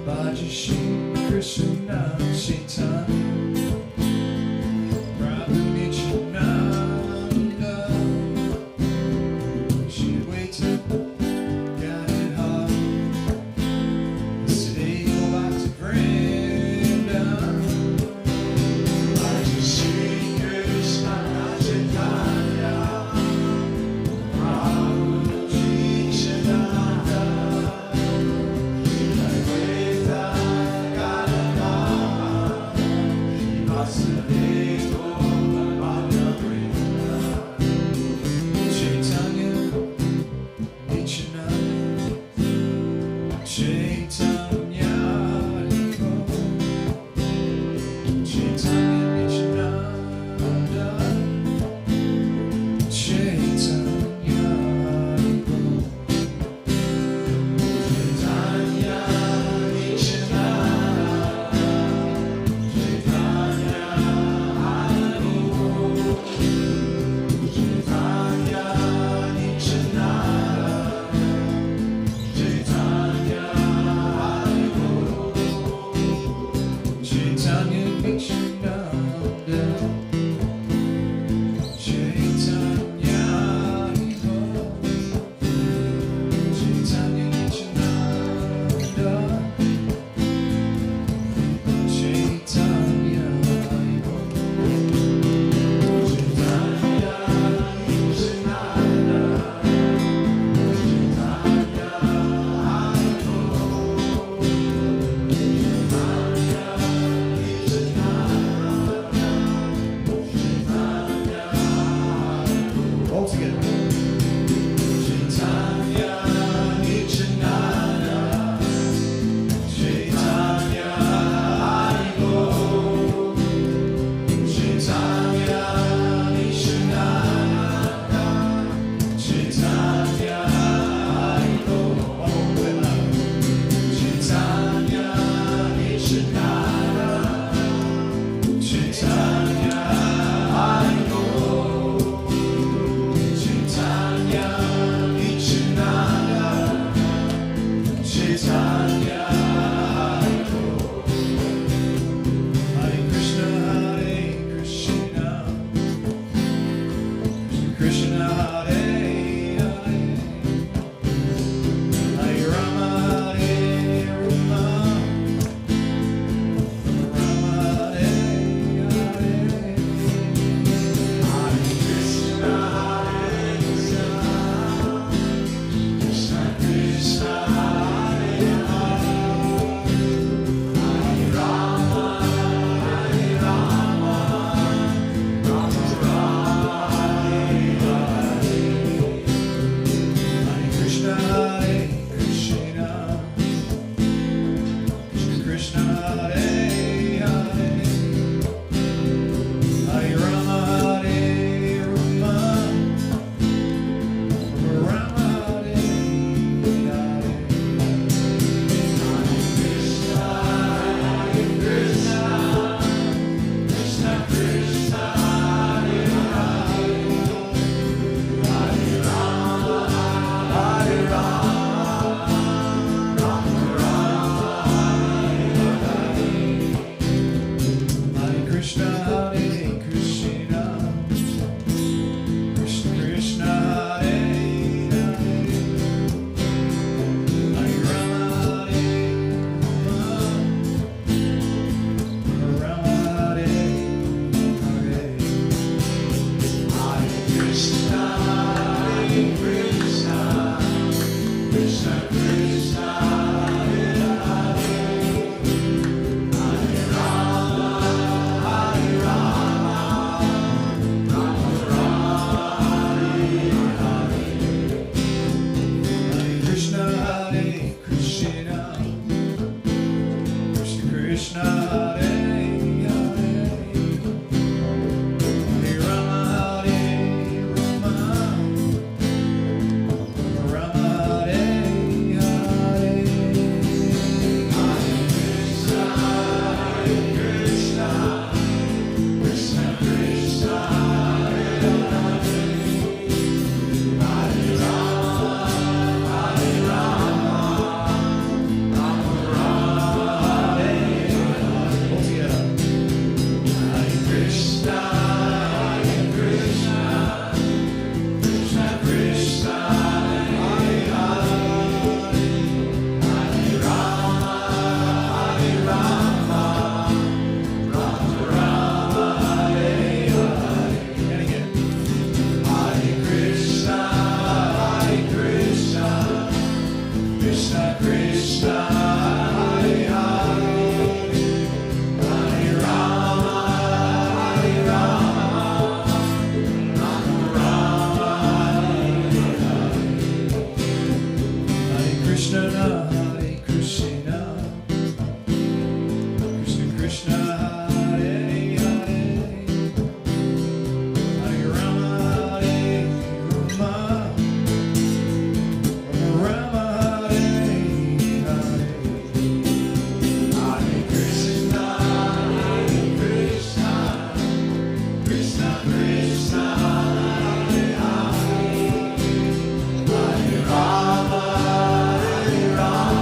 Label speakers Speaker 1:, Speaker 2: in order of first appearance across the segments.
Speaker 1: Bhaji Shri Krishna Chaitanya Prabhu Nityananda Shri Advaita Gadadhar Vasudeva Bhaktivinoda Bhaji Shri Krishna Chaitanya Prabhu Nityananda Krishna Krishna, Hare Hare, Hare Rama, Hare Rama, Rama Rama, Hare Hare, Hare Krishna, Hare Krishna, Krishna Krishna, Hare Hare, Hare Rama, Hare Rama, Rama Hare Hare, Hare Krishna, Krishna Krishna, Hare Hare, Hare Rama, Hare Rama,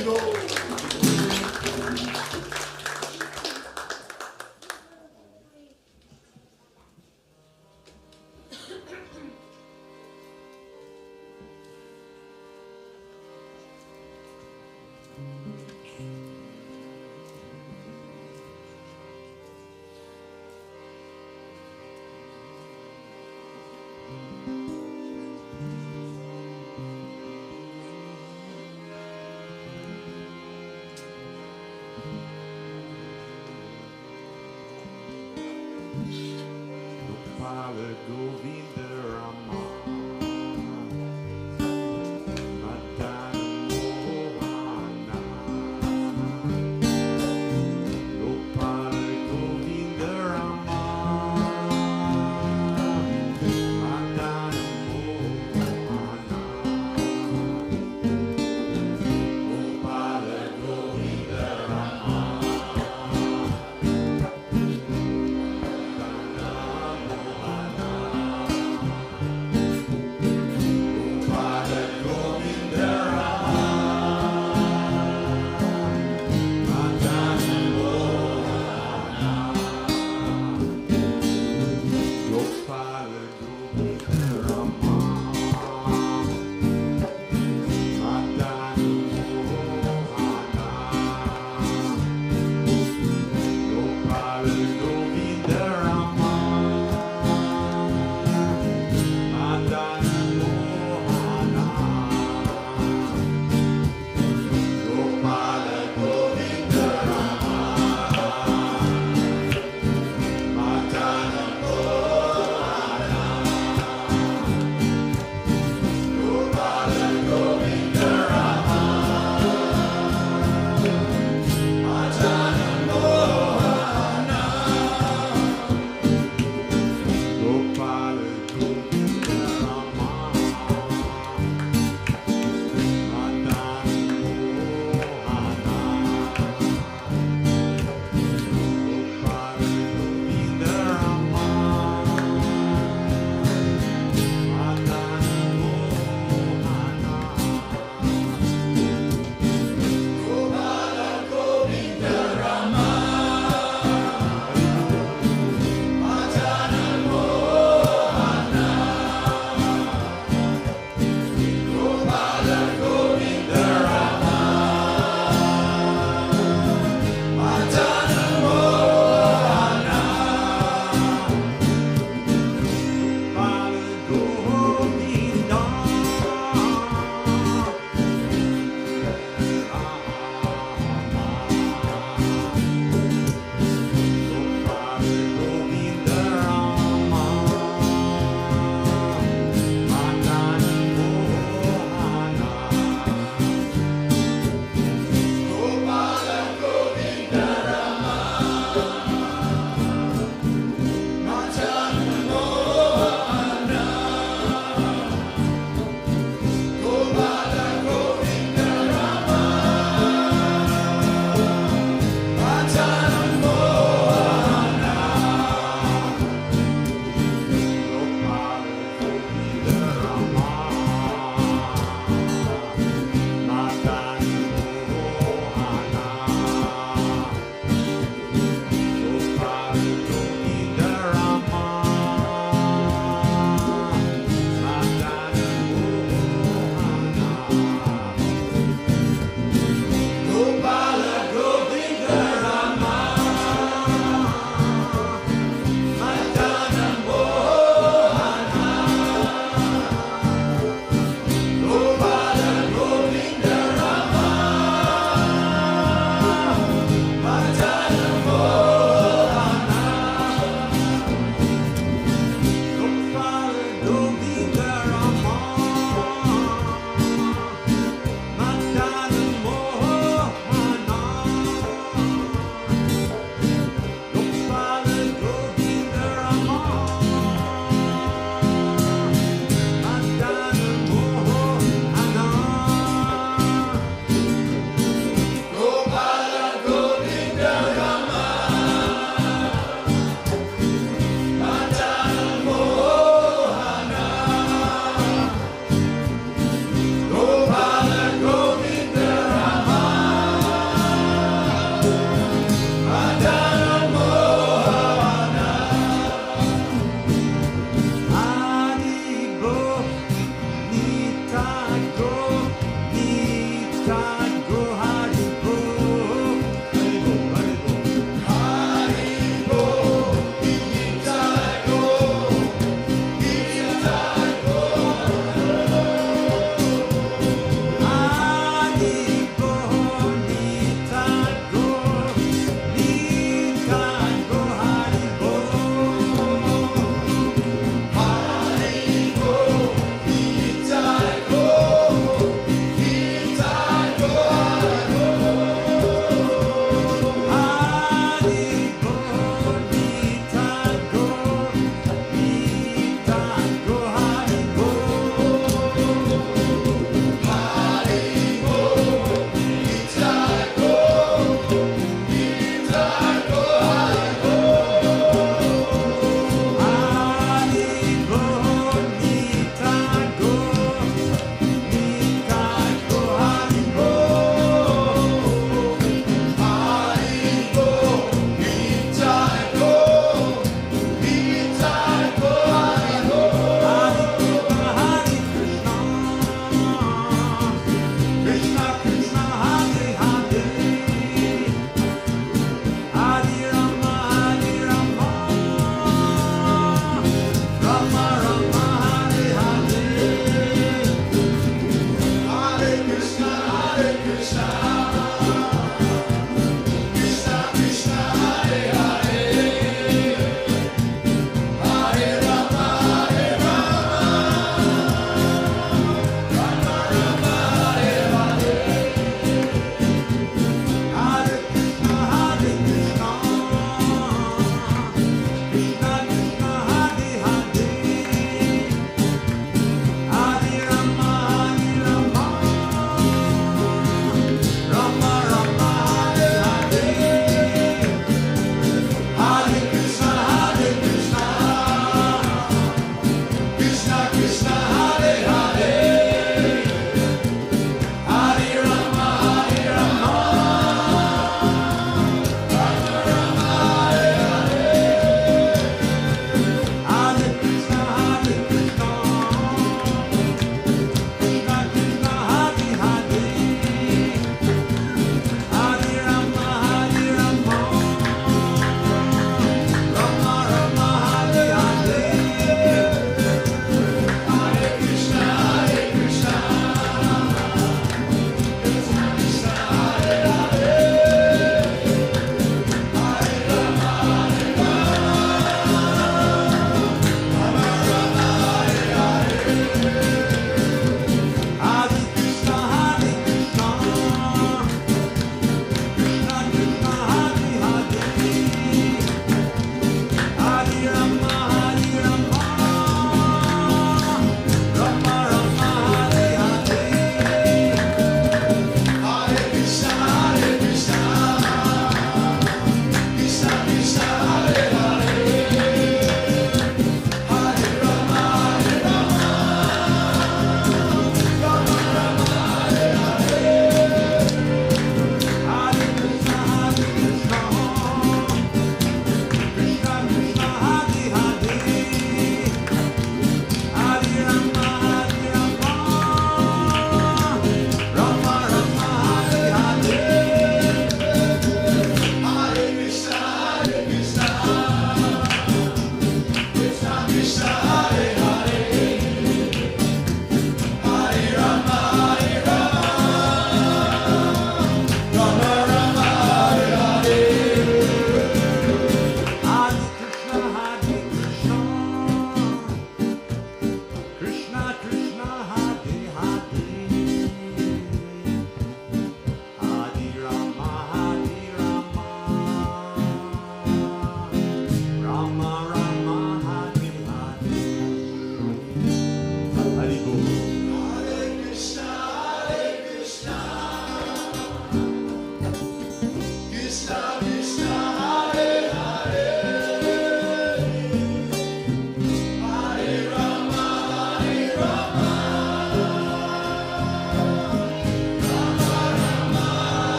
Speaker 1: Haribo. Rama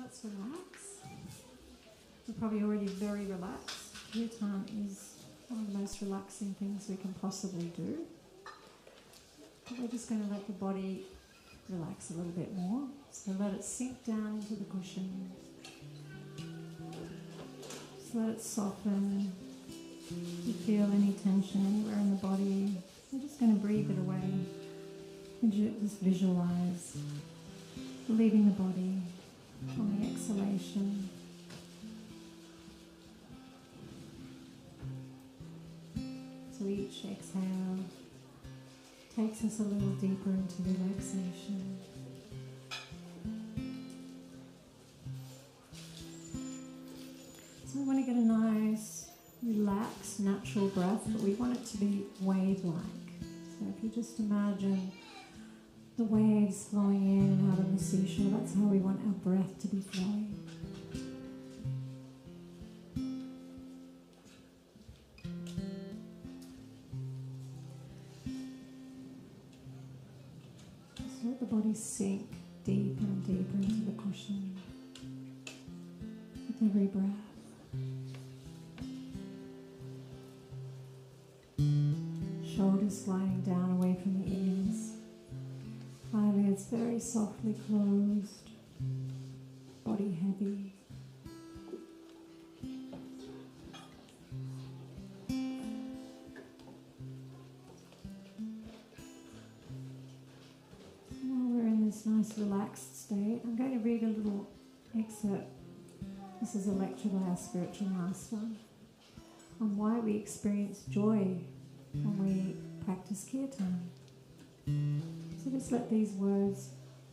Speaker 2: let's relax. We're probably already very relaxed. Kirtan is one of the most relaxing things we can possibly do. But we're just going to let the body relax a little bit more. So let it sink down into the cushion. Just let it soften. If you feel any tension anywhere in the body, we're just going to breathe it away. And just visualize leaving the body on the exhalation. So each exhale takes us a little deeper into relaxation. So we want to get a nice, relaxed, natural breath, but we want it to be wave-like. So if you just imagine the waves flowing in and out on the seashore, that's how we want our breath to be flowing. Just let the body sink deeper and deeper into the cushion with every breath. Shoulders sliding down away from the ears. Eyelids very softly closed. Body heavy. While we're in this nice relaxed state, I'm going to read a little excerpt. This is a lecture by our spiritual master on why we experience joy when we practice kirtan. So just let these words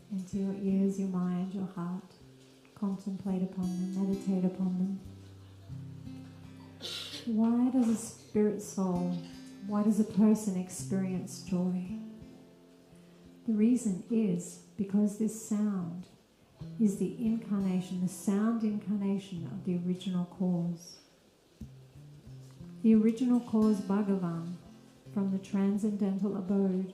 Speaker 2: into your ears, your mind, your heart. Contemplate upon them, meditate upon them. Why does a spirit soul, why does a person experience joy? The reason is because this sound is the incarnation, the sound incarnation of the original cause. The original cause, Bhagavan, from the transcendental abode,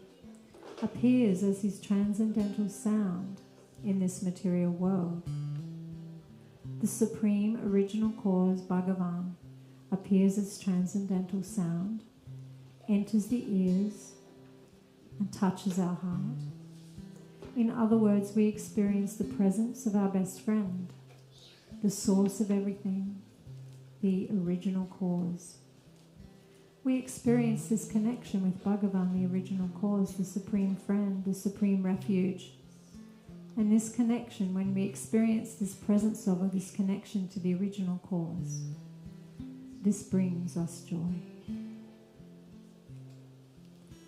Speaker 2: appears as his transcendental sound in this material world. The supreme original cause, Bhagavan, appears as transcendental sound, enters the ears, and touches our heart. In other words, we experience the presence of our best friend, the source of everything, the original cause. We experience this connection with Bhagavan, the original cause, the supreme friend, the supreme refuge. And this connection, when we experience this presence of, or this connection to the original cause, this brings us joy.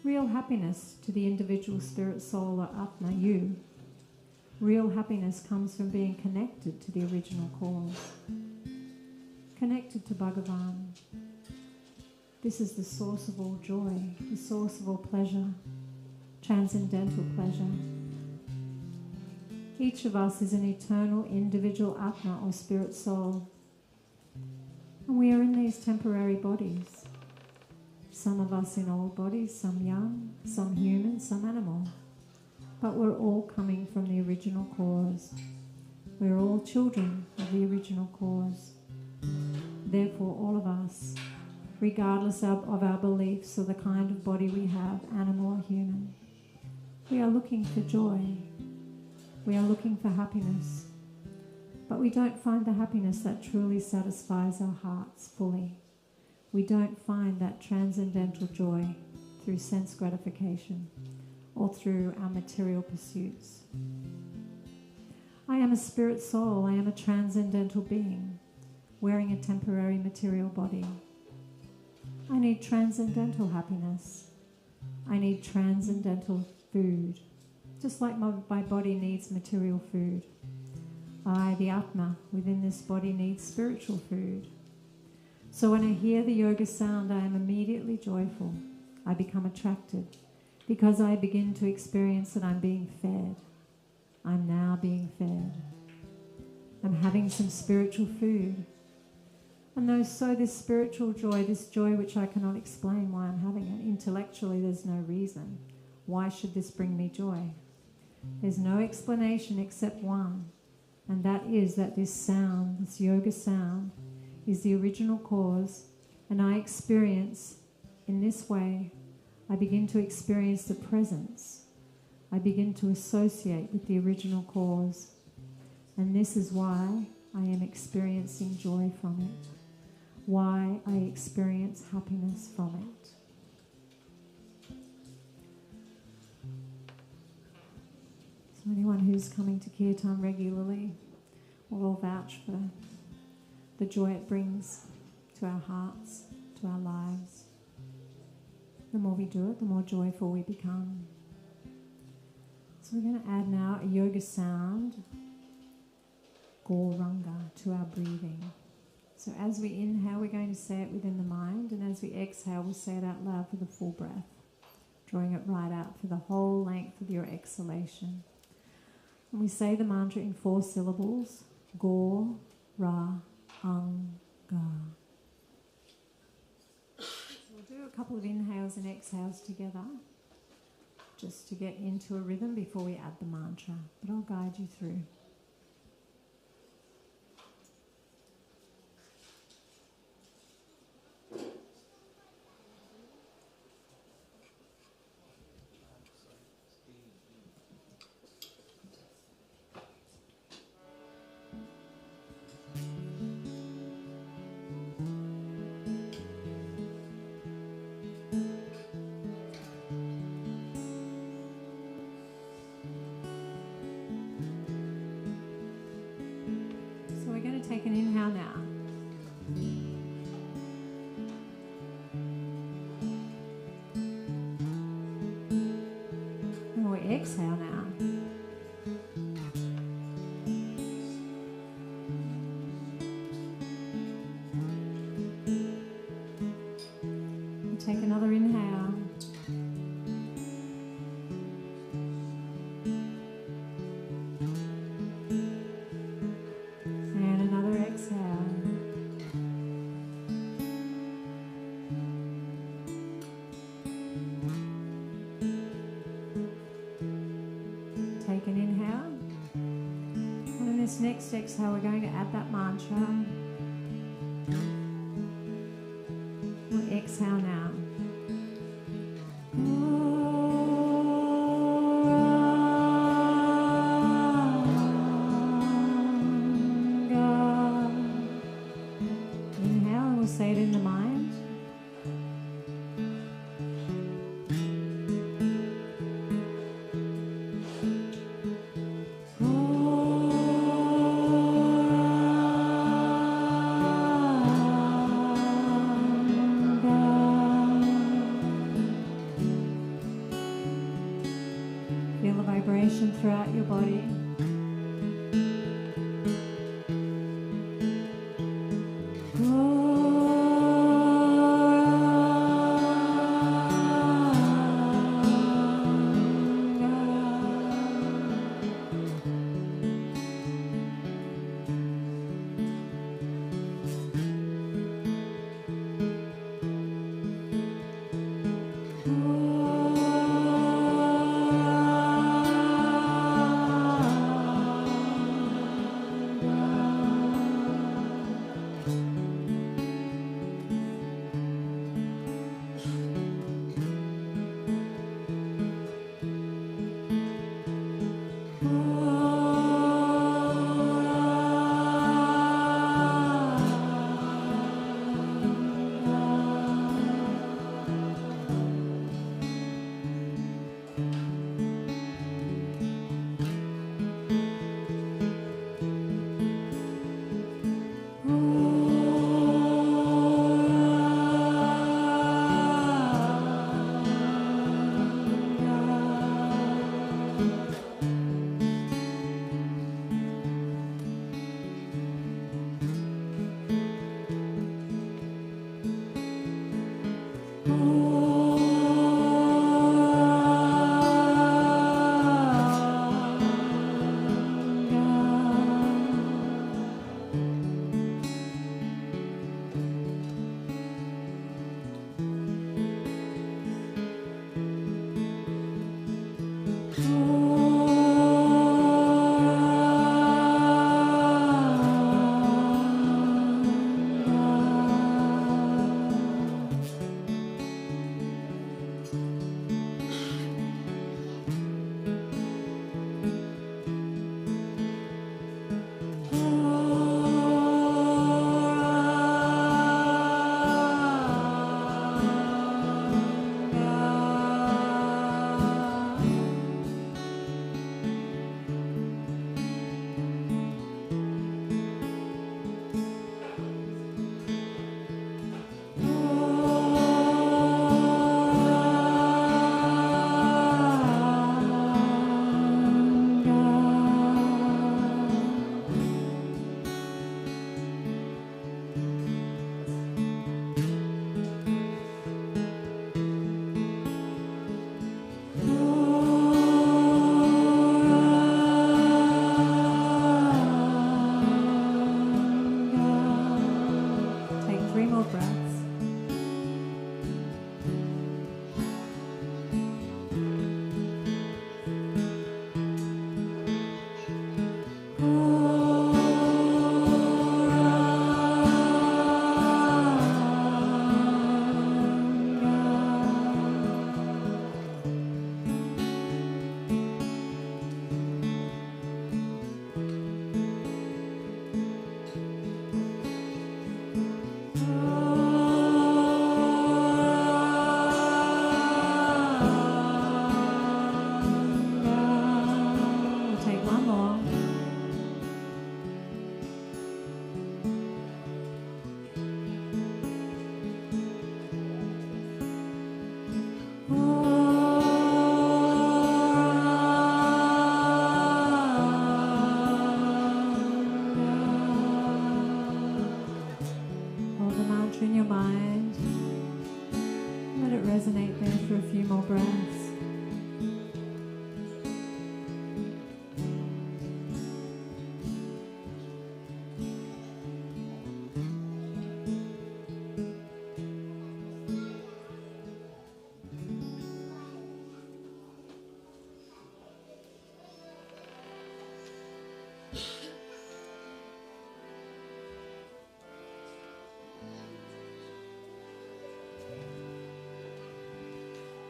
Speaker 2: Real happiness to the individual spirit soul or Atma, you. Real happiness comes from being connected to the original cause, connected to Bhagavan. This is the source of all joy, the source of all pleasure, transcendental pleasure. Each of us is an eternal individual Atma or spirit soul. And we are in these temporary bodies. Some of us in old bodies, some young, some human, some animal. But we're all coming from the original cause. We're all children of the original cause. Therefore, all of us, regardless of our beliefs or the kind of body we have, animal or human, we are looking for joy. We are looking for happiness. But we don't find the happiness that truly satisfies our hearts fully. We don't find that transcendental joy through sense gratification or through our material pursuits. I am a spirit soul. I am a transcendental being wearing a temporary material body. I need transcendental happiness. I need transcendental food, just like my body needs material food. I, the Atma, within this body, needs spiritual food. So when I hear the yoga sound, I am immediately joyful. I become attracted because I begin to experience that I'm being fed. I'm now being fed. I'm having some spiritual food. And so this spiritual joy, this joy which I cannot explain why I'm having it, intellectually there's no reason. Why should this bring me joy? There's no explanation except one. And that is that this sound, this yoga sound, is the original cause, and I experience in this way, I begin to experience the presence. I begin to associate with the original cause. And this is why I am experiencing joy from it, why I experience happiness from it. So anyone who's coming to kirtan regularly will all vouch for the joy it brings to our hearts, to our lives. The more we do it, the more joyful we become. So we're going to add now a yoga sound, Gauranga, to our breathing. So as we inhale, we're going to say it within the mind, and as we exhale, we'll say it out loud for the full breath, drawing it right out for the whole length of your exhalation. And we say the mantra in 4 syllables, Gaur, Ra, Ang, Ga. We'll do a couple of inhales and exhales together, just to get into a rhythm before we add the mantra, but I'll guide you through. Take an inhale now. And we exhale now. And take another inhale. Take an inhale, and in this next exhale we're going to add that mantra. We'll exhale now. Inhale, and we'll say it in the mind. Feel the vibration throughout your body.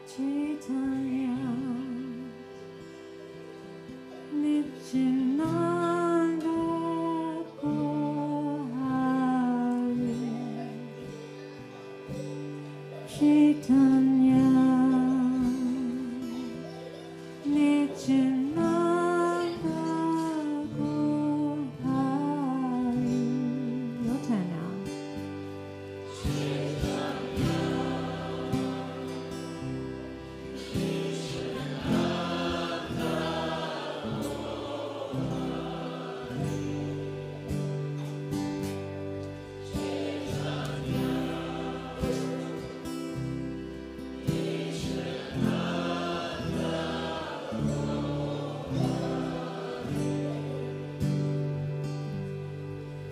Speaker 2: Chaitanya Nityananda Kohari Chaitanya Nityananda Kohari. Your turn now.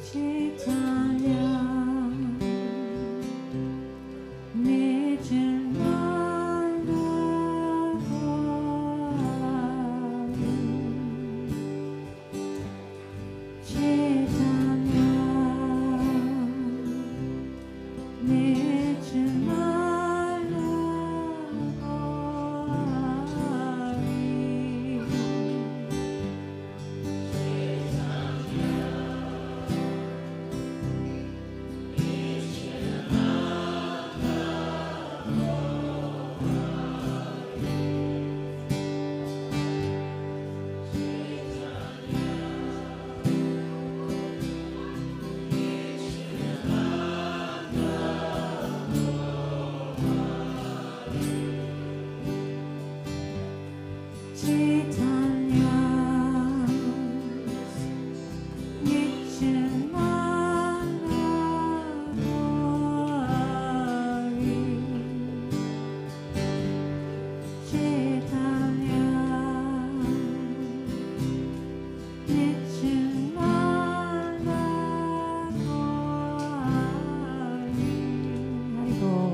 Speaker 2: Chaitanya Nityananda Kohari Chaitanya Nityananda Chaitanya Nityananda Kohari Chaitanya Nityananda Kohari. Hari Bol.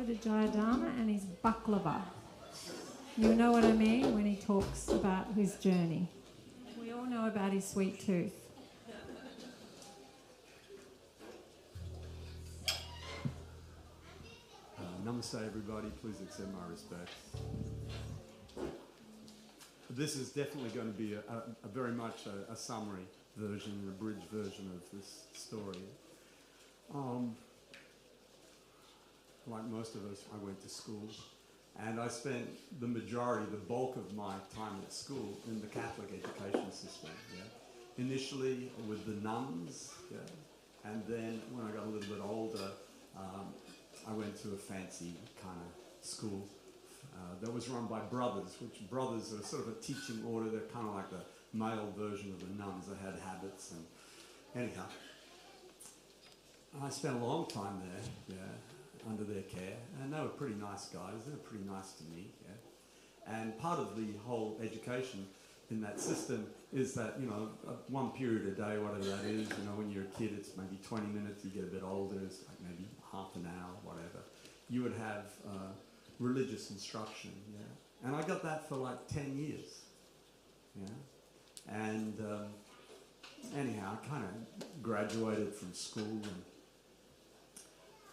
Speaker 2: to Jayadharma and his baklava. You know what I mean when he talks about his journey. We all know about his sweet tooth.
Speaker 3: Namaste, everybody. Please accept my respects. This is definitely going to be a very much a summary version, an abridged version of this story. Like most of us, I went to school, and I spent the majority, the bulk of my time at school in the Catholic education system. Yeah? Initially with the nuns, yeah? And then when I got a little bit older, I went to a fancy kind of school that was run by brothers, which brothers are sort of a teaching order. They're kind of like the male version of the nuns that had habits. And anyhow, I spent a long time there, yeah, under their care, and they were pretty nice guys. They were pretty nice to me, yeah. And part of the whole education in that system is that, you know, one period a day, whatever that is, you know, when you're a kid, it's maybe 20 minutes. You get a bit older, it's like maybe half an hour, whatever. You would have religious instruction, yeah. And I got that for like 10 years, yeah. And anyhow, I kind of graduated from school, and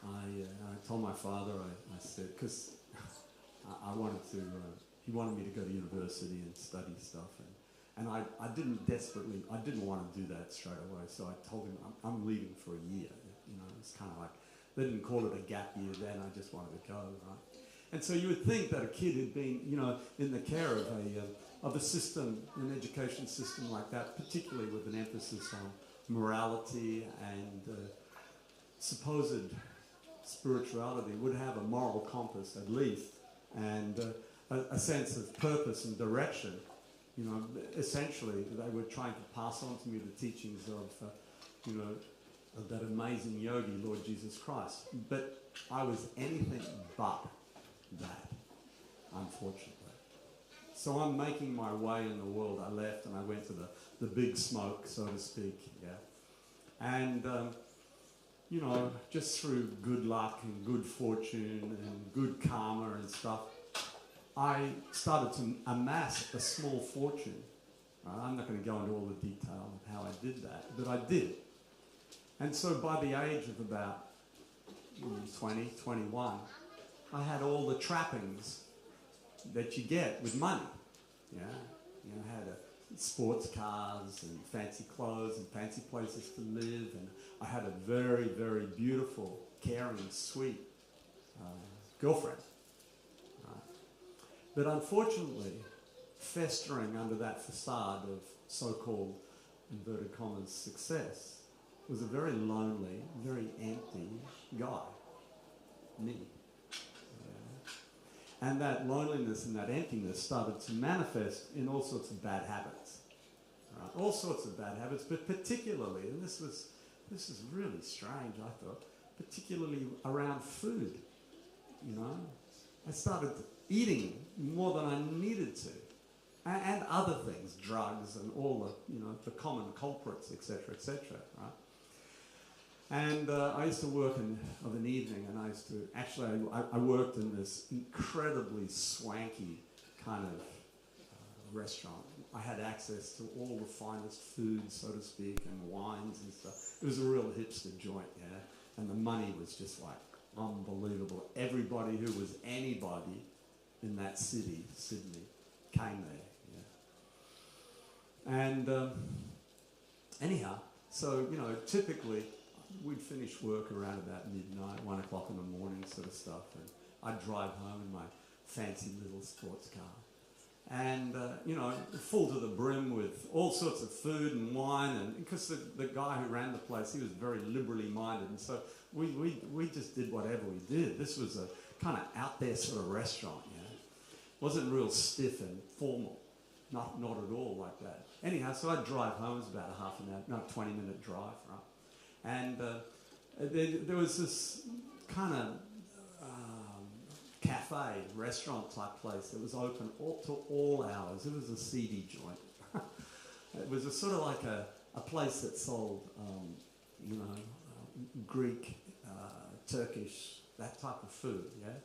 Speaker 3: I told my father, I said, because I wanted to, he wanted me to go to university and study stuff, and I didn't want to do that straight away, so I told him I'm leaving for a year, you know. It's kind of like, they didn't call it a gap year then, I just wanted to go, right? And so you would think that a kid who'd been, you know, in the care of a system, an education system like that, particularly with an emphasis on morality and supposed spirituality, would have a moral compass at least, and a sense of purpose and direction. You know, essentially, they were trying to pass on to me the teachings of, you know, of that amazing yogi, Lord Jesus Christ. But I was anything but that, unfortunately. So I'm making my way in the world. I left and I went to the big smoke, so to speak, yeah. And, you know, just through good luck and good fortune and good karma and stuff, I started to amass a small fortune. I'm not going to go into all the detail of how I did that, but I did. And so by the age of about 20, 21, I had all the trappings that you get with money. Yeah, you know, I had sports cars and fancy clothes and fancy places to live, and I had a very, very beautiful, caring, sweet girlfriend. But unfortunately, festering under that facade of so-called, inverted commas, success was a very lonely, very empty guy, me. Yeah. And that loneliness and that emptiness started to manifest in all sorts of bad habits. Right? All sorts of bad habits, but particularly, and this is really strange, I thought, particularly around food. You know, I started eating more than I needed to, and other things, drugs and all the, you know, the common culprits, etc., right? And I used to work of an evening, and I used to, actually, I worked in this incredibly swanky kind of restaurant. I had access to all the finest foods, so to speak, and wines and stuff. It was a real hipster joint, yeah? And the money was just like unbelievable. Everybody who was anybody in that city, Sydney, came there, yeah? And anyhow, so, you know, typically, we'd finish work around about midnight, 1 o'clock in the morning sort of stuff, and I'd drive home in my fancy little sports car. And, you know, full to the brim with all sorts of food and wine, and because the guy who ran the place, he was very liberally minded, and so we just did whatever we did. This was a kind of out there sort of restaurant, you know. Wasn't real stiff and formal, not at all like that. Anyhow, so I'd drive home, it was about a half an hour, no, 20-minute drive, right? And there was this kind of cafe, restaurant type place that was open to all hours. It was a seedy joint. It was a sort of like a place that sold, you know, Greek, Turkish that type of food, yeah?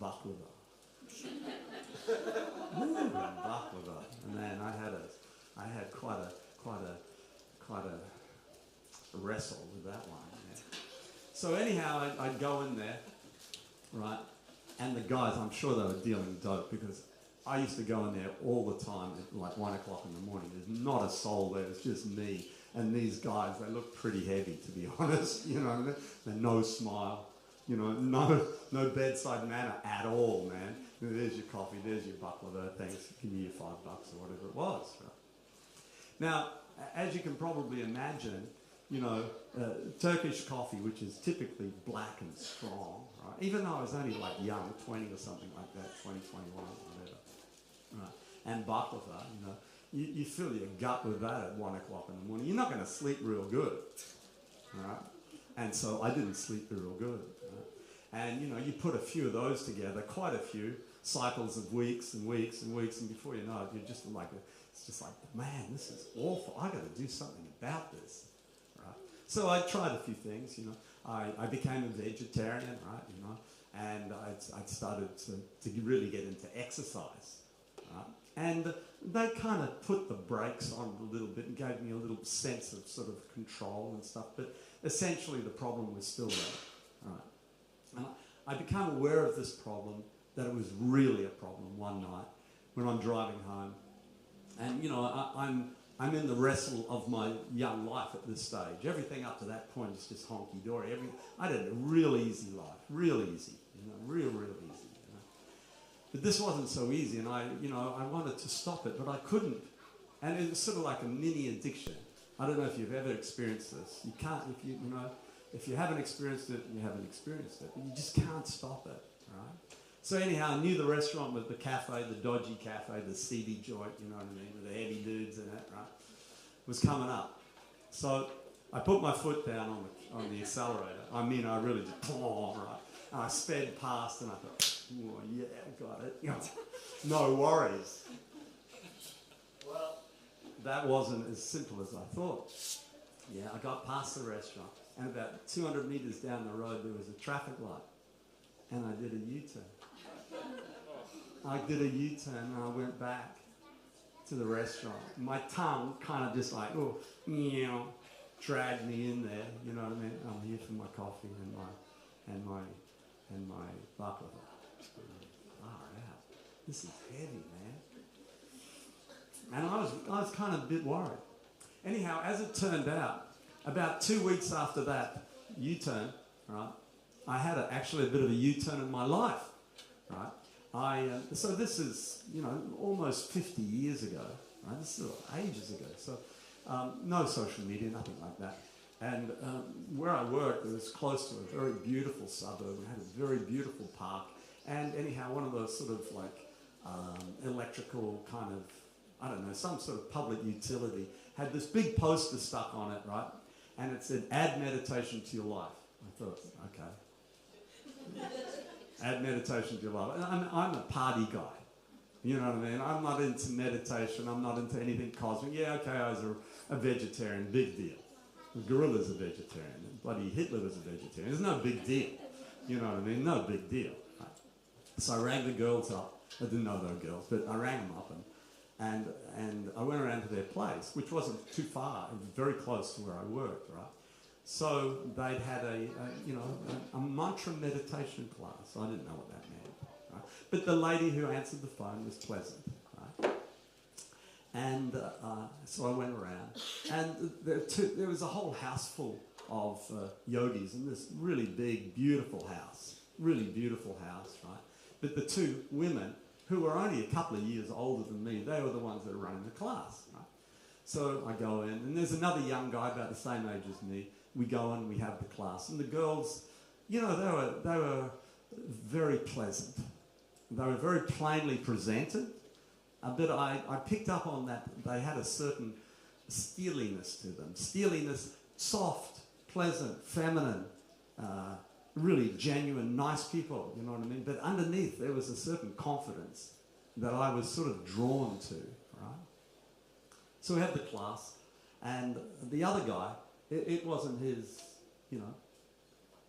Speaker 3: Baklava. Ooh, baklava. And man, I had quite a wrestle with that one. Yeah. So anyhow, I'd go in there, right? And the guys, I'm sure they were dealing dope because I used to go in there all the time at like 1 o'clock in the morning. There's not a soul there. It's just me and these guys. They look pretty heavy, to be honest. You know, they're no smile. You know, no bedside manner at all, man. There's your coffee. There's your baklava. Thanks. Give me your $5 or whatever it was. Right? Now, as you can probably imagine, you know, Turkish coffee, which is typically black and strong, right? Even though I was only like young, 20 or something like that, 20, 21, whatever. Right. And baklava, you know, you fill your gut with that at 1 o'clock in the morning. You're not going to sleep real good, right? And so I didn't sleep real good. Right? And, you know, you put a few of those together, quite a few, cycles of weeks and weeks and weeks, and before you know it, you're just like, it's just like, man, this is awful. I got to do something about this. So I tried a few things, you know. I became a vegetarian, right, you know, and I started to really get into exercise, right? And they kind of put the brakes on a little bit and gave me a little sense of sort of control and stuff, but essentially the problem was still there, right? And I became aware of this problem, that it was really a problem one night when I'm driving home. And, you know, I'm in the wrestle of my young life at this stage. Everything up to that point is just honky-dory. I had a real easy life, real easy, you know, real easy. You know. But this wasn't so easy, and I wanted to stop it, but I couldn't. And it was sort of like a mini addiction. I don't know if you've ever experienced this. You can't, if you haven't experienced it, you haven't experienced it. You just can't stop it, right? So anyhow, I knew the restaurant with the cafe, the dodgy cafe, the seedy joint, you know what I mean, with the heavy dudes in it, right, was coming up. So I put my foot down on the accelerator. I mean, I really just, right, and I sped past, and I thought, oh yeah, got it. You know, no worries. Well, that wasn't as simple as I thought. Yeah, I got past the restaurant, and about 200 meters down the road, there was a traffic light, and I did a U-turn. I did a U-turn and I went back to the restaurant. My tongue kind of just like, oh, dragged me in there. You know what I mean? I'm here for my coffee and my baklava. Far out. This is heavy, man. And I was kind of a bit worried. Anyhow, as it turned out, about 2 weeks after that U-turn, right, I had actually a bit of a U-turn in my life, right? So this is, you know, almost 50 years ago, right? This is ages ago. So no social media, nothing like that. And where I worked, it was close to a very beautiful suburb. We had a very beautiful park. And anyhow, one of those sort of like electrical kind of, I don't know, some sort of public utility had this big poster stuck on it, right? And it said, add meditation to your life. I thought, okay. Add meditation to your life. And I'm a party guy. You know what I mean? I'm not into meditation. I'm not into anything cosmic. Yeah, okay, I was a vegetarian. Big deal. The gorilla's a vegetarian. Bloody Hitler was a vegetarian. It's no big deal. You know what I mean? No big deal. Right? So I rang the girls up. I didn't know they were girls, but I rang them up and I went around to their place, which wasn't too far. It was very close to where I worked, right? So they'd had a mantra meditation class. I didn't know what that meant, right? But the lady who answered the phone was pleasant, right? And so I went around, and there was a whole house full of yogis in this really big, beautiful house, right? But the two women, who were only a couple of years older than me, they were the ones that were running the class, right? So I go in, and there's another young guy about the same age as me. We go in, we have the class, and the girls, you know, they were very pleasant. They were very plainly presented, but I picked up on that they had a certain steeliness to them. Steeliness, soft, pleasant, feminine, really genuine, nice people, you know what I mean? But underneath there was a certain confidence that I was sort of drawn to, right? So we had the class, and the other guy, it wasn't his, you know,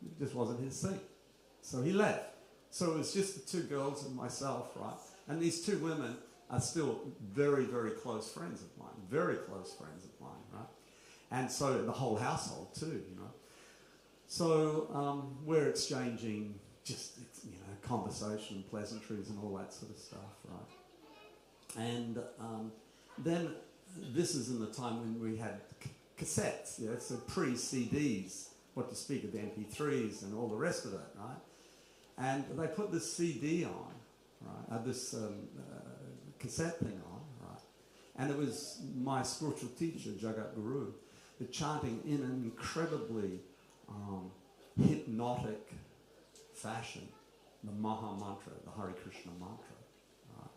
Speaker 3: it just wasn't his seat. So he left. So it was just the two girls and myself, right? And these two women are still very, very close friends of mine, very close friends of mine, right? And so the whole household too, you know. So we're exchanging just, you know, conversation, pleasantries and all that sort of stuff, right? And then this is in the time when we had cassettes, yeah, so pre-CDs, what to speak of MP3s and all the rest of it, right? And they put this CD on, right, this cassette thing on, right? And it was my spiritual teacher, Jagat Guru, chanting in an incredibly hypnotic fashion the Maha Mantra, the Hare Krishna mantra, right?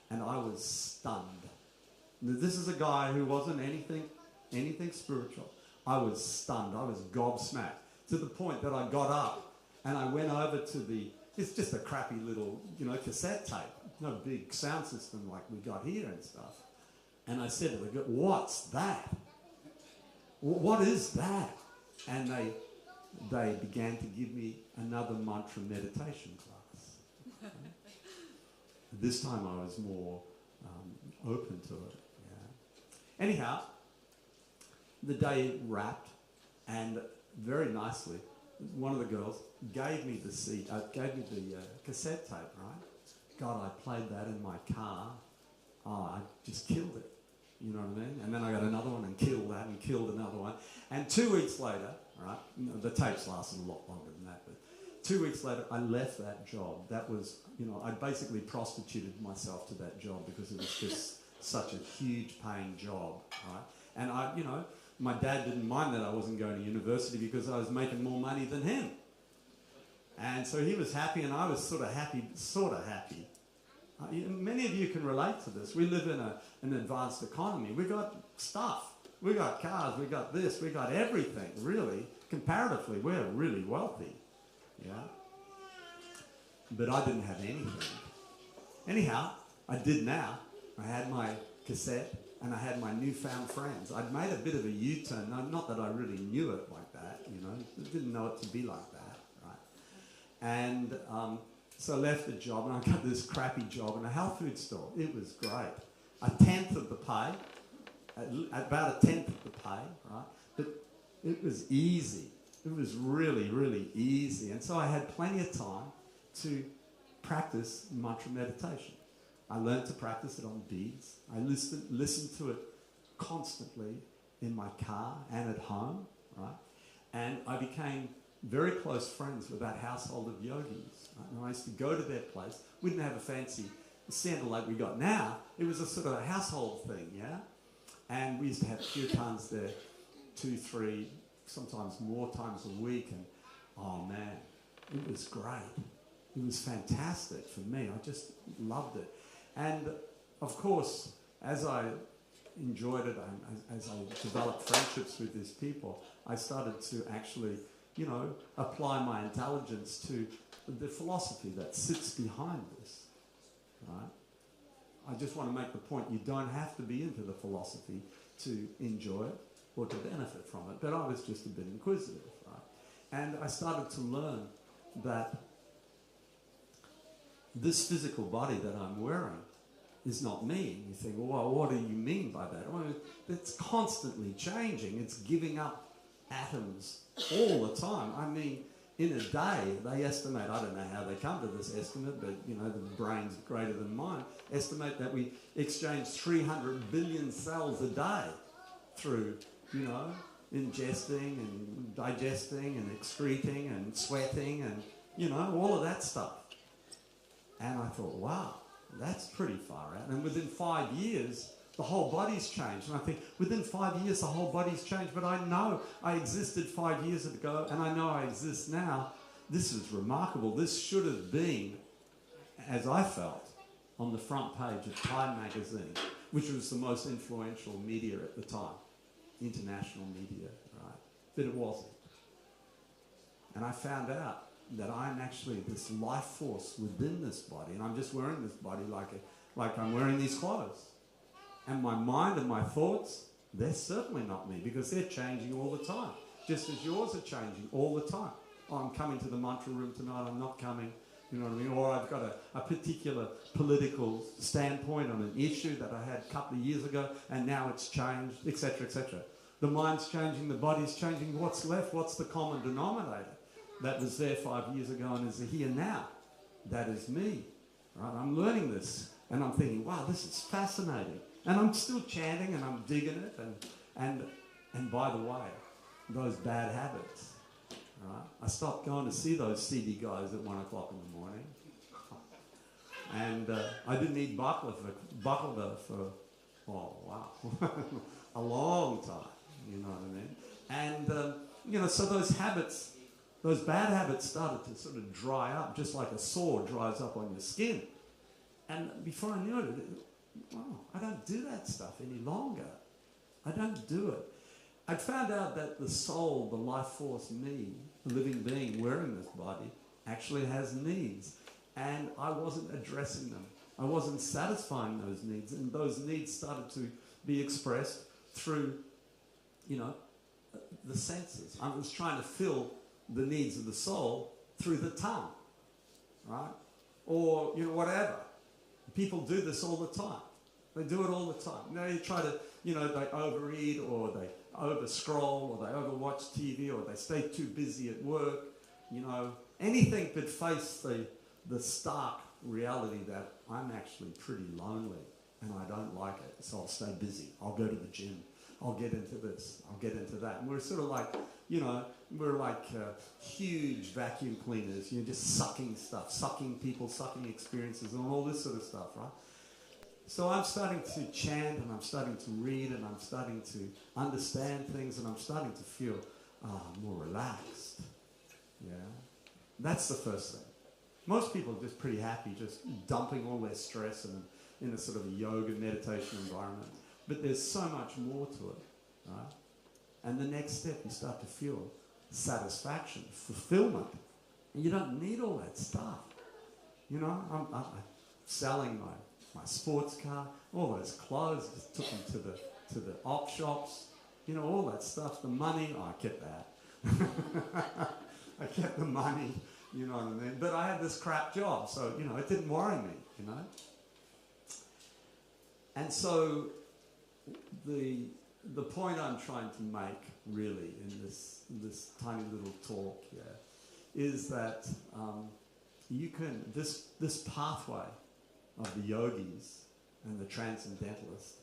Speaker 3: And I was stunned. This is a guy who wasn't anything spiritual. I was stunned. I was gobsmacked to the point that I got up and I went over to it's just a crappy little, you know, cassette tape. No big sound system like we got here and stuff. And I said to the girl, "What's that? What is that?" And they began to give me another mantra meditation class. This time I was more open to it. Yeah. Anyhow, the day wrapped, and very nicely, one of the girls gave me the cassette tape, right? God, I played that in my car. Oh, I just killed it. You know what I mean? And then I got another one and killed that and killed another one. And 2 weeks later, right, the tapes lasted a lot longer than that, but 2 weeks later, I left that job. That was, you know, I basically prostituted myself to that job because it was just such a huge paying job, right? And I, you know, my dad didn't mind that I wasn't going to university because I was making more money than him. And so he was happy and I was sort of happy. Many of you can relate to this. We live in an advanced economy. We got stuff. We got cars. We got this. We got everything, really. Comparatively, we're really wealthy. Yeah? But I didn't have anything. Anyhow, I did now. I had my cassette and I had my newfound friends. I'd made a bit of a U-turn. Not that I really knew it like that, you know. I didn't know it to be like that, right? And so I left the job and I got this crappy job in a health food store. It was great. A tenth of the pay, about a tenth of the pay, right? But it was easy. It was really, really easy. And so I had plenty of time to practice mantra meditation. I learned to practice it on beads. I listened to it constantly in my car and at home, right? And I became very close friends with that household of yogis. Right? And I used to go to their place. We didn't have a fancy center like we got now. It was a sort of a household thing, yeah? And we used to have kirtans there 2, 3, sometimes more times a week. And, oh man, it was great. It was fantastic for me. I just loved it. And of course, as I enjoyed it, as I developed friendships with these people, I started to actually, you know, apply my intelligence to the philosophy that sits behind this, right? I just want to make the point, you don't have to be into the philosophy to enjoy it or to benefit from it, but I was just a bit inquisitive, right? And I started to learn that this physical body that I'm wearing is not me. You think, well, what do you mean by that? Well, it's constantly changing. It's giving up atoms all the time. I mean, in a day, they estimate, I don't know how they come to this estimate, but, you know, the brain's greater than mine, estimate that we exchange 300 billion cells a day through, you know, ingesting and digesting and excreting and sweating and, you know, all of that stuff. And I thought, wow, that's pretty far out. And within 5 years, the whole body's changed. And I think, within 5 years, the whole body's changed. But I know I existed 5 years ago, and I know I exist now. This is remarkable. This should have been, as I felt, on the front page of Time magazine, which was the most influential media at the time, international media, right? But it wasn't. And I found out that I'm actually this life force within this body, and I'm just wearing this body like I'm wearing these clothes. And my mind and my thoughts, they're certainly not me, because they're changing all the time, just as yours are changing all the time. oh, I'm coming to the mantra room tonight, I'm not coming. You know what I mean? Or I've got a particular political standpoint on an issue that I had a couple of years ago and now it's changed, etc., etc. The mind's changing, the body's changing. What's left? What's the common denominator that was there 5 years ago and is here now? That is me. Right? I'm learning this and I'm thinking, wow, this is fascinating. And I'm still chanting and I'm digging it. And by the way, those bad habits, right? I stopped going to see those CD guys at 1 o'clock in the morning. And I didn't eat baklava for, oh wow, a long time. You know what I mean? And, you know, so those habits, those bad habits started to sort of dry up, just like a sore dries up on your skin. And before I knew it, wow, I don't do that stuff any longer. I don't do it. I found out that the soul, the life force me, the living being wearing this body, actually has needs. And I wasn't addressing them. I wasn't satisfying those needs. And those needs started to be expressed through, you know, the senses. I was trying to fill the needs of the soul through the tongue, right? Or, you know, whatever. People do this all the time. They do it all the time. You know, you try to, you know, they overeat or they over-scroll or they overwatch TV or they stay too busy at work. You know, anything but face the stark reality that I'm actually pretty lonely and I don't like it, so I'll stay busy. I'll go to the gym. I'll get into this. I'll get into that. And we're sort of like, you know, we're like huge vacuum cleaners, you know, just sucking stuff, sucking people, sucking experiences and all this sort of stuff, right? So I'm starting to chant and I'm starting to read and I'm starting to understand things and I'm starting to feel more relaxed. Yeah, that's the first thing. Most people are just pretty happy, just dumping all their stress in a sort of a yoga meditation environment. But there's so much more to it, right? And the next step, you start to feel satisfaction, fulfillment. And you don't need all that stuff. You know, I'm selling my sports car, all those clothes, just took them to the op shops, you know, all that stuff, the money, oh, I kept that. I kept the money, you know what I mean? But I had this crap job, so, you know, it didn't worry me, you know? And so the point I'm trying to make, really, in this tiny little talk here, is that you can, this pathway of the yogis and the transcendentalists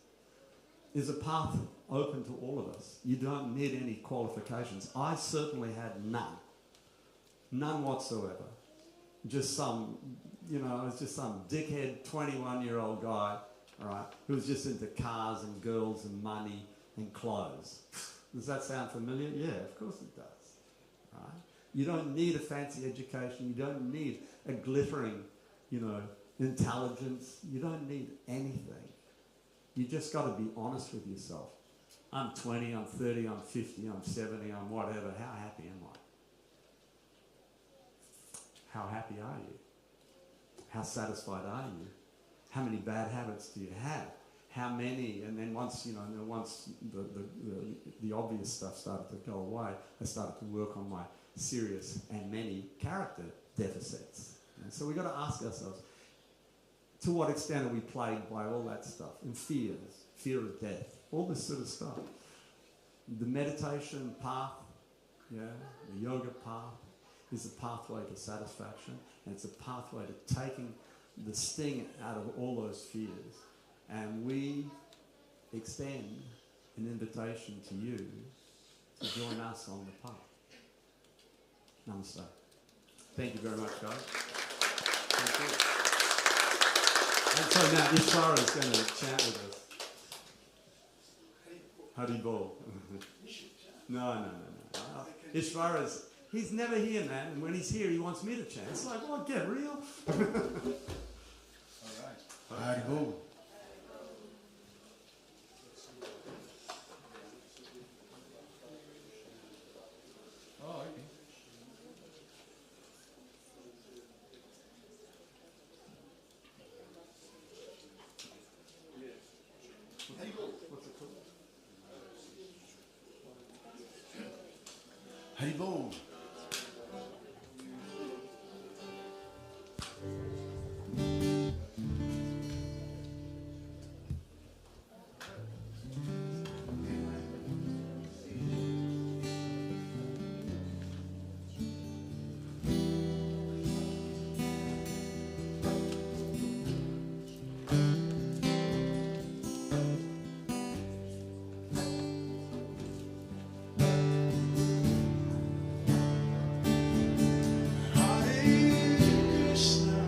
Speaker 3: is a path open to all of us. You don't need any qualifications. I certainly had none. None whatsoever. Just some, you know, I was just some dickhead 21-year-old guy, all right, who was just into cars and girls and money and clothes. Does that sound familiar? Yeah, of course it does. Right? You don't need a fancy education. You don't need a glittering, you know, intelligence. You don't need anything. You just got to be honest with yourself. I'm 20, I'm 30, I'm 50, I'm 70, I'm whatever. How happy am I? How happy are you? How satisfied are you? How many bad habits do you have? How many? And then once, you know, once the obvious stuff started to go away, I started to work on my serious and many character deficits. And so we've got to ask ourselves, to what extent are we plagued by all that stuff? And fears, fear of death, all this sort of stuff. The meditation path, yeah, the yoga path is a pathway to satisfaction, and it's a pathway to taking the sting out of all those fears. And we extend an invitation to you to join us on the path. Namaste. Thank you very much, guys. Thank you. And so now Ishvara is going to chant with us. Haribol. No. Ishvara's, he's never here, man. And when he's here, he wants me to chant. It's like, well, get real.
Speaker 1: All right. Haribol. Oh, okay.
Speaker 3: What's it called?
Speaker 1: Haribol.
Speaker 4: Hare Krishna,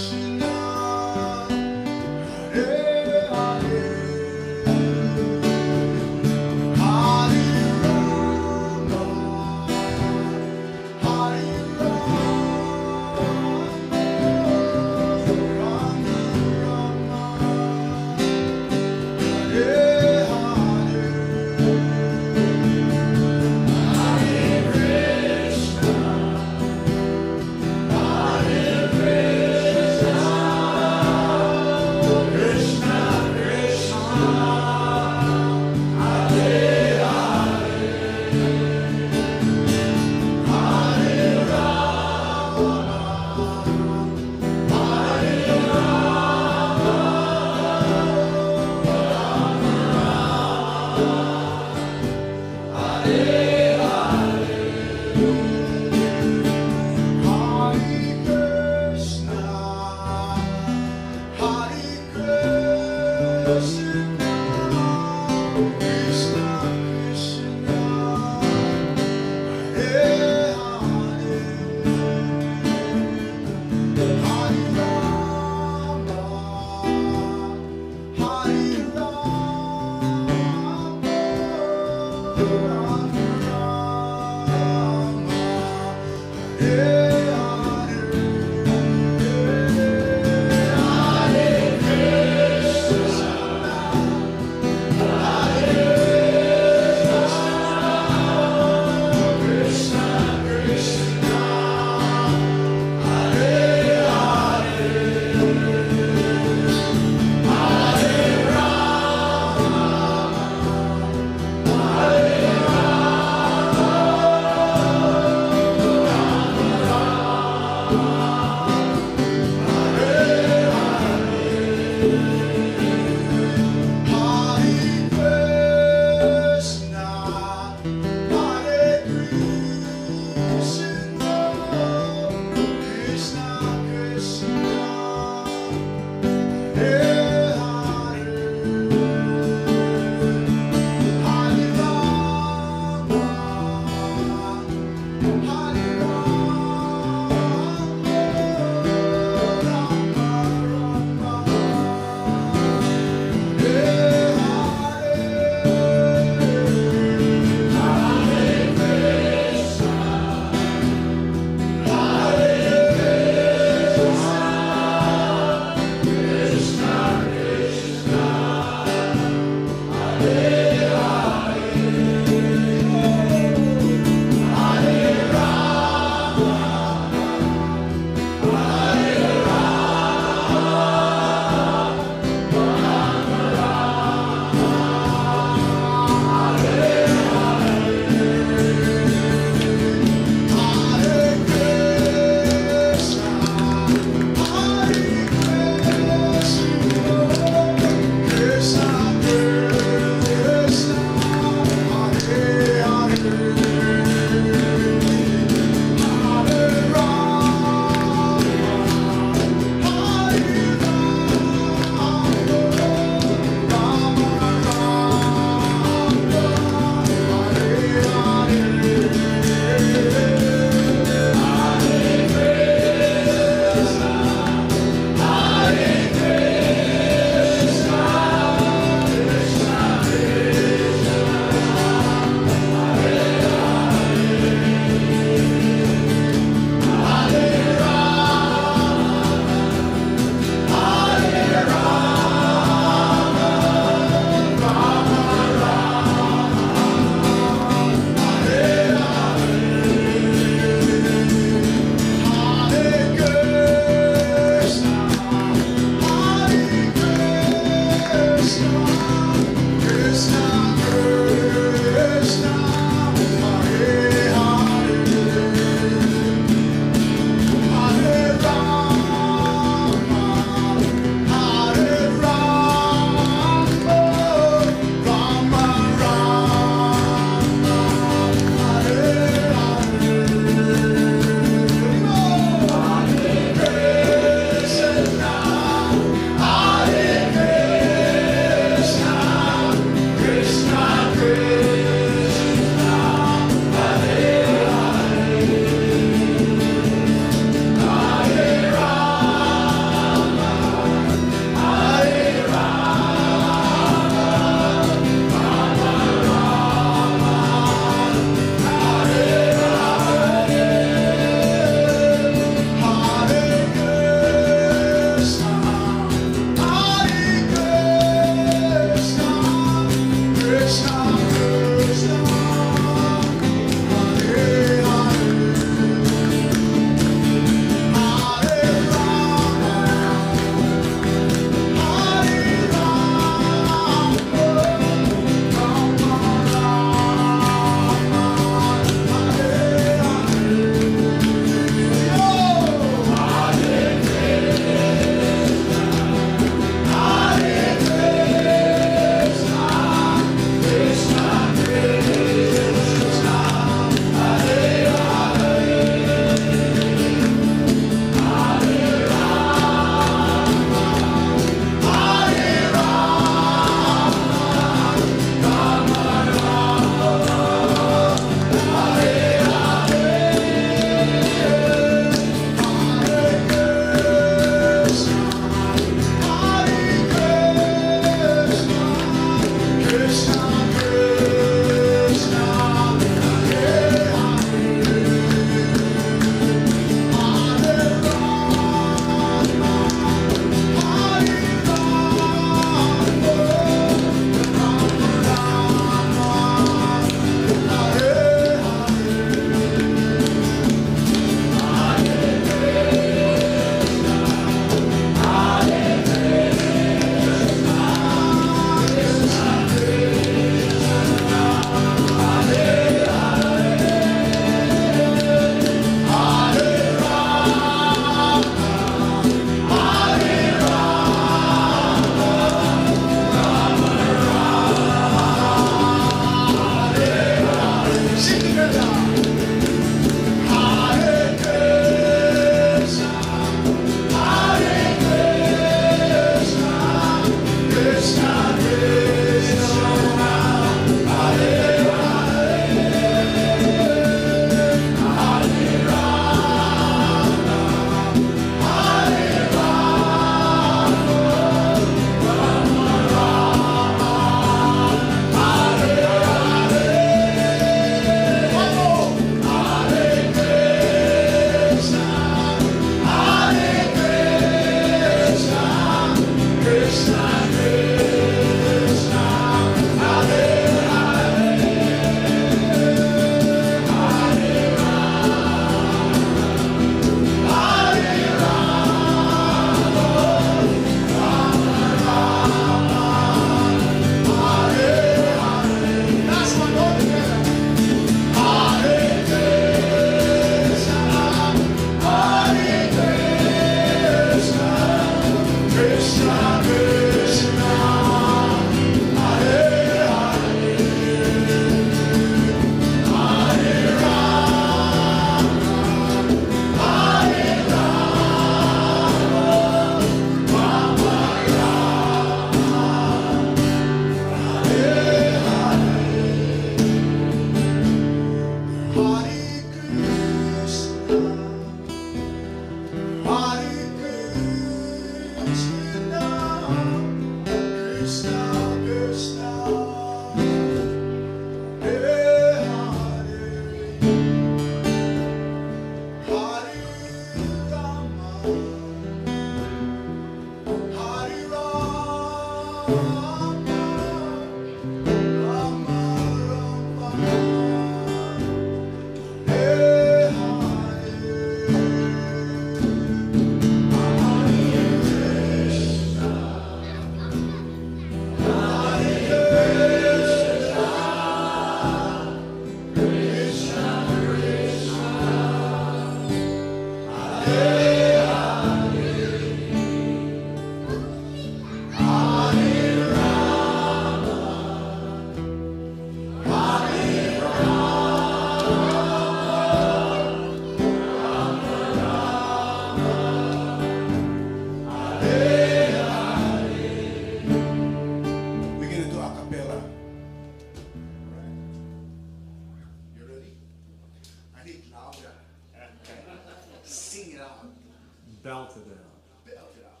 Speaker 3: Belt it out.
Speaker 4: Belt it out.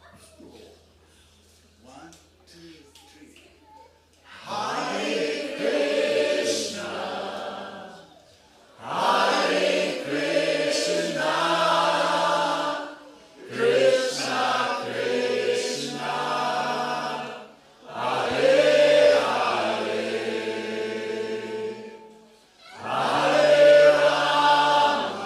Speaker 4: 1, 2, 3. Hare Krishna. Hare Krishna. Krishna Krishna. Hare Hare. Hare Rama.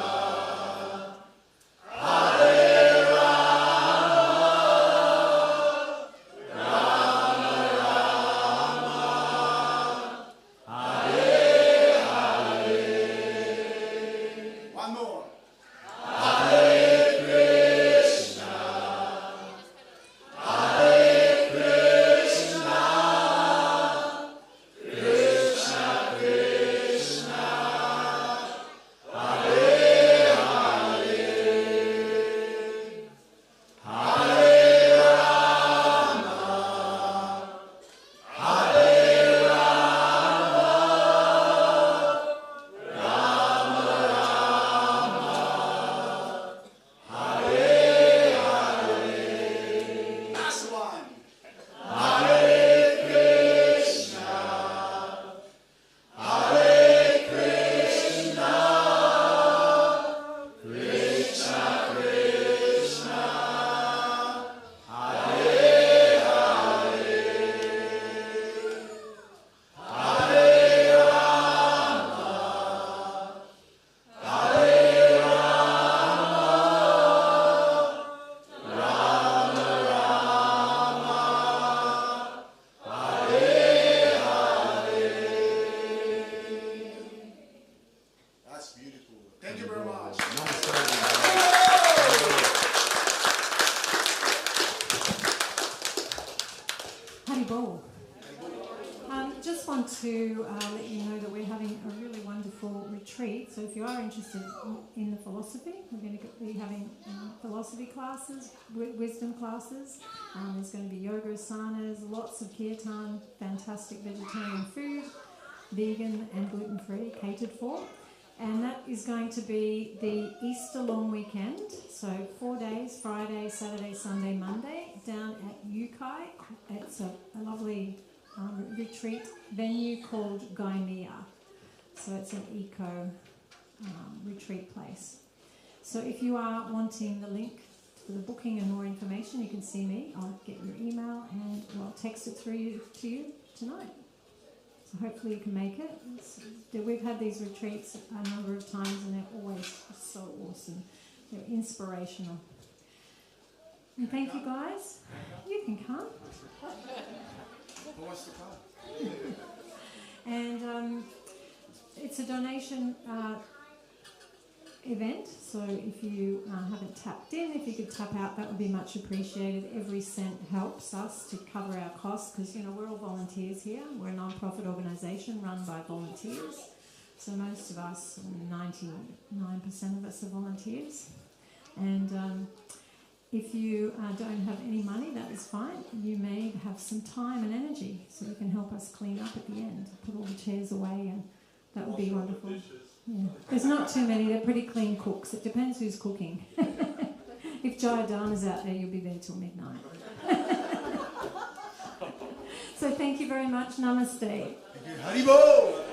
Speaker 4: Hare one more. Hare Krishna. Hare Krishna. Krishna Krishna. Hare Hare. Hare Rama. Hare Rama. Last one. Hare Krishna. Hare Krishna. Krishna Krishna. Hare Hare. Hare Rama. Hare Rama. Rama Rama. Hare Hare. That's beautiful. Thank you very much.
Speaker 2: Hari Bol. Just want to let you know that we're having a really wonderful retreat. So if you are interested in the philosophy, we're going to be having philosophy classes, wisdom classes. There's going to be yoga asanas, lots of kirtan, fantastic vegetarian food, vegan and gluten-free, catered for. And that is going to be the Easter long weekend. So 4 days, Friday, Saturday, Sunday, Monday, down at Yukai. It's a lovely retreat venue called Gaimia. So it's an eco retreat place. So if you are wanting the link for the booking and more information, you can see me. I'll get your email and I'll text it through to you tonight. So hopefully you can make it. We've had these retreats a number of times and they're always so awesome. They're inspirational. And thank you guys. You can come.
Speaker 4: Who wants to come?
Speaker 2: And it's a donation event. So if you haven't tapped in, if you could tap out, that would be much appreciated. Every cent helps us to cover our costs because, you know, we're all volunteers here. We're a non-profit organisation run by volunteers. So most of us, 99% of us are volunteers. And if you don't have any money, that is fine. You may have some time and energy, so you can help us clean up at the end, put all the chairs away, and that would be wonderful. Yeah. There's not too many, they're pretty clean cooks. It depends who's cooking. If Jayadana's out there, you'll be there till midnight. So thank you very much. Namaste.
Speaker 1: Thank you. Haribo!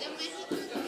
Speaker 5: de México.